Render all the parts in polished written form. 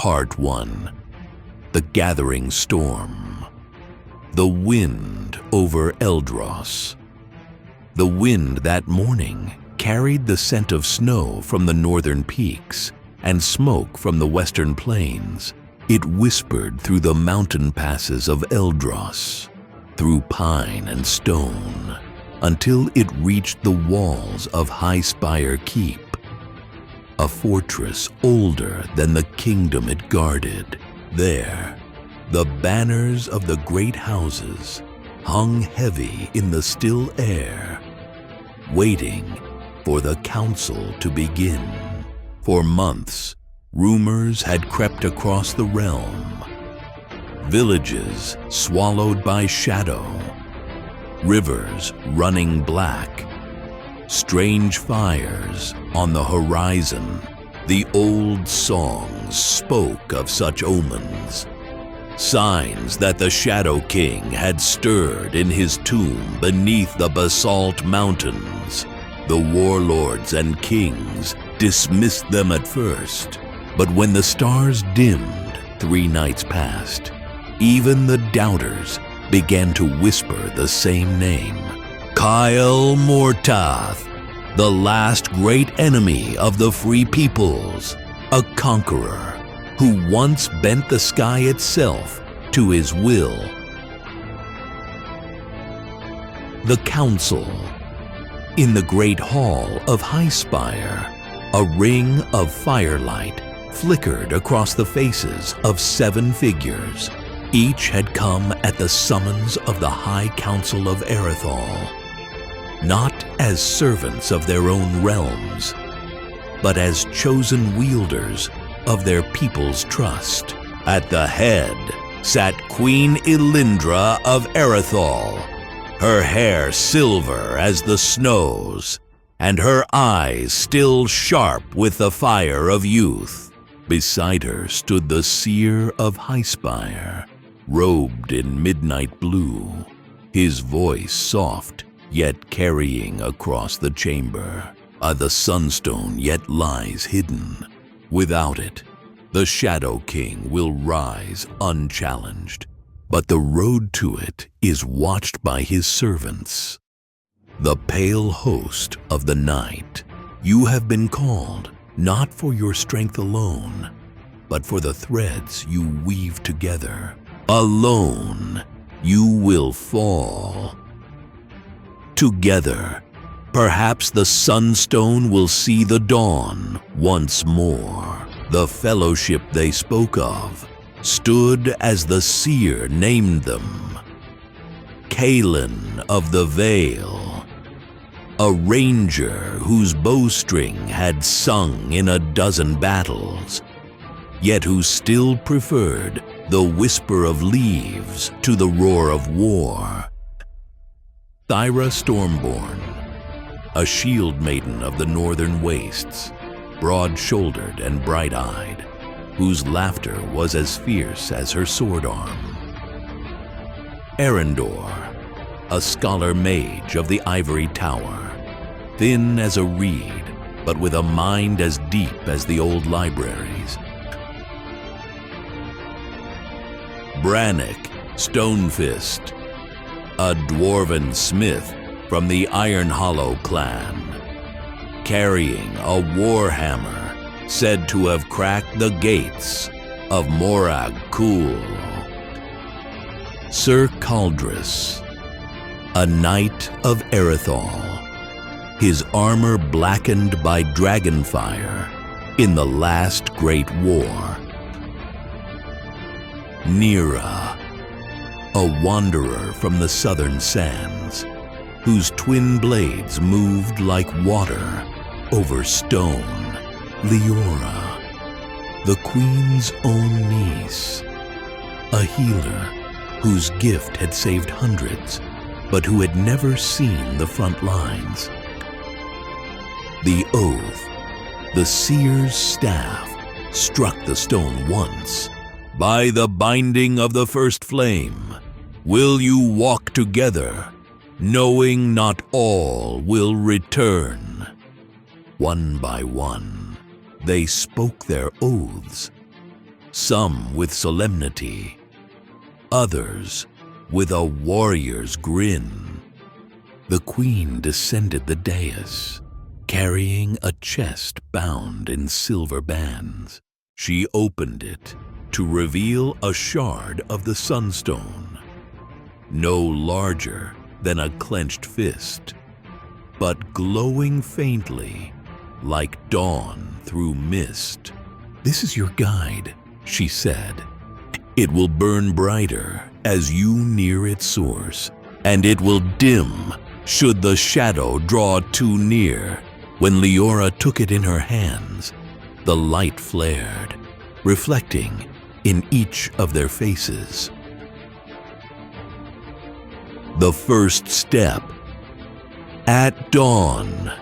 Part 1. The Gathering Storm. The wind over Eldros. The wind that morning carried the scent of snow from the northern peaks and smoke from the western plains. It whispered through the mountain passes of Eldros, through pine and stone, until it reached the walls of Hollowspire Keep, a fortress older than the kingdom it guarded. There, the banners of the great houses hung heavy in the still air, waiting for the council to begin. For months, rumors had crept across the realm. Villages swallowed by shadow, rivers running black, strange fires on the horizon. The old songs spoke of such omens, signs that the Shadow King had stirred in his tomb beneath the basalt mountains. The warlords and kings dismissed them at first, but when the stars dimmed 3 nights past, even the doubters began to whisper the same name: Kyle Mortath, the last great enemy of the free peoples, a conqueror who once bent the sky itself to his will. The council. In the great hall of Hollowspire, a ring of firelight flickered across the faces of 7 figures. Each had come at the summons of the High Council of Aerithal, not as servants of their own realms, but as chosen wielders of their people's trust. At the head sat Queen Elindra of Aerithal, her hair silver as the snows, and her eyes still sharp with the fire of youth. Beside her stood the seer of Hollowspire, robed in midnight blue, his voice soft yet carrying across the chamber. The Sunstone yet lies hidden. Without it, the Shadow King will rise unchallenged, but the road to it is watched by his servants. The pale host of the night. You have been called not for your strength alone, but for the threads you weave together. Alone, you will fall. Together, perhaps the Sunstone will see the dawn once more. The fellowship they spoke of stood as the seer named them. Kaelin of the Vale, a ranger whose bowstring had sung in a dozen battles, yet who still preferred the whisper of leaves to the roar of war. Thyra Stormborn, a shield maiden of the northern wastes, broad-shouldered and bright-eyed, whose laughter was as fierce as her sword arm. Erendor, a scholar mage of the Ivory Tower, thin as a reed, but with a mind as deep as the old libraries. Brannick Stonefist, a dwarven smith from the Iron Hollow clan, carrying a warhammer said to have cracked the gates of Morag Cool. Sir Caldris, a knight of Aerithal, his armor blackened by dragonfire in the last great war. Nira, a wanderer from the southern sands, whose twin blades moved like water over stone. Leora, the queen's own niece, a healer whose gift had saved hundreds, but who had never seen the front lines. The oath, the seer's staff, struck the stone once. By the binding of the first flame, will you walk together, knowing not all will return. One by one, they spoke their oaths. some with solemnity, others with a warrior's grin. The queen descended the dais, carrying a chest bound in silver bands. She opened it to reveal a shard of the Sunstone, no larger than a clenched fist, but glowing faintly like dawn through mist. "This is your guide," she said. "It will burn brighter as you near its source, and it will dim should the shadow draw too near." When Leora took it in her hands, the light flared, reflecting in each of their faces. The first step. At dawn.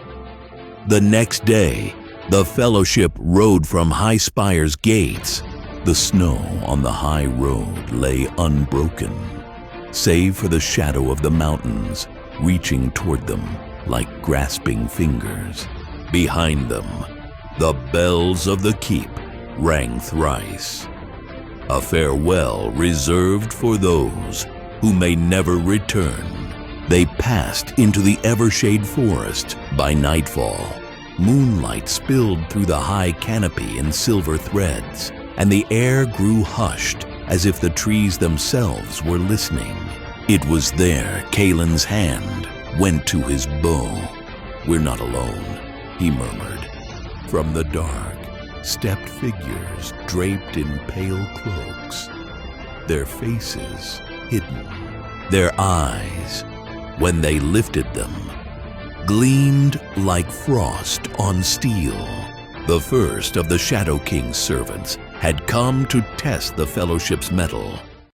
The next day, the Fellowship rode from Highspire's gates. The snow on the high road lay unbroken, save for the shadow of the mountains reaching toward them like grasping fingers. Behind them, the bells of the keep rang thrice, a farewell reserved for those who may never return. They passed into the Evershade Forest by nightfall. Moonlight spilled through the high canopy in silver threads, and the air grew hushed as if the trees themselves were listening. It was there Kaelin's hand went to his bow. "We're not alone," he murmured. From the dark stepped figures draped in pale cloaks, their faces hidden. Their eyes, when they lifted them, gleamed like frost on steel. The first of the Shadow King's servants had come to test the Fellowship's mettle.